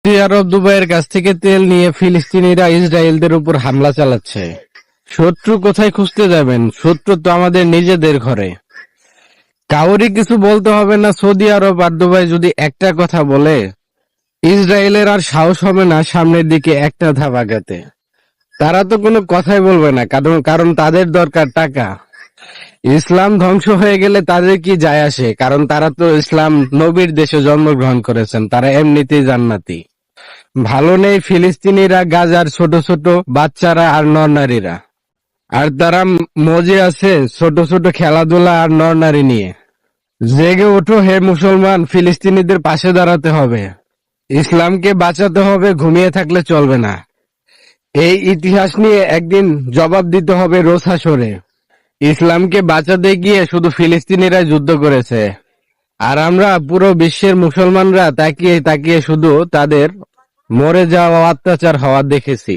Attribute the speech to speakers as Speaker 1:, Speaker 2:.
Speaker 1: Saudi আরব দুবাইয়ের কাছ থেকে তেল নিয়ে ফিলিস্তিনিরা ইসরায়েলদের উপর হামলা চালাচ্ছে। শত্রু কোথায় খুঁজতে যাবেন? শত্রু তো আমাদের নিজেদের ঘরে। কাউরি কিছু বলতে হবে না। সৌদি আরব আর দুবাই যদি একটা কথা বলে, ইসরায়েলের আর সাহস হবে না সামনের দিকে একটা ধাপ আগাতে। তারা তো কোনো কথাই বলবে না, কারণ তাদের দরকার টাকা। ইসলাম ধ্বংস হয়ে গেলে তাদের কি যায় আসে? কারণ তারা তো ইসলাম নবীর দেশে জন্মগ্রহণ করেছেন, তারা এমনিতেই জান্নাতি। ভালো নেই ফিলিস্তিনিরা, গাজার ছোট ছোট বাচ্চারা আর নরনারীরা। আর তারা মজে আছে ছোট ছোট খেলাধুলা আর নরনারী নিয়ে। জেগে ওঠো হে মুসলমান, ফিলিস্তিনিদের পাশে দাঁড়াতে হবে। ইসলামকে বাঁচাতে হবে, ঘুমিয়ে থাকলে চলবে না। এই ইতিহাস নিয়ে একদিন জবাব দিতে হবে রোজ হাশরে। ইসলামকে বাঁচাতে গিয়ে শুধু ফিলিস্তিনিরাই যুদ্ধ করেছে, আর আমরা পুরো বিশ্বের মুসলমানরা তাকিয়ে তাকিয়ে শুধু তাদের মরে যাওয়া অত্যাচার হওয়া দেখেছি।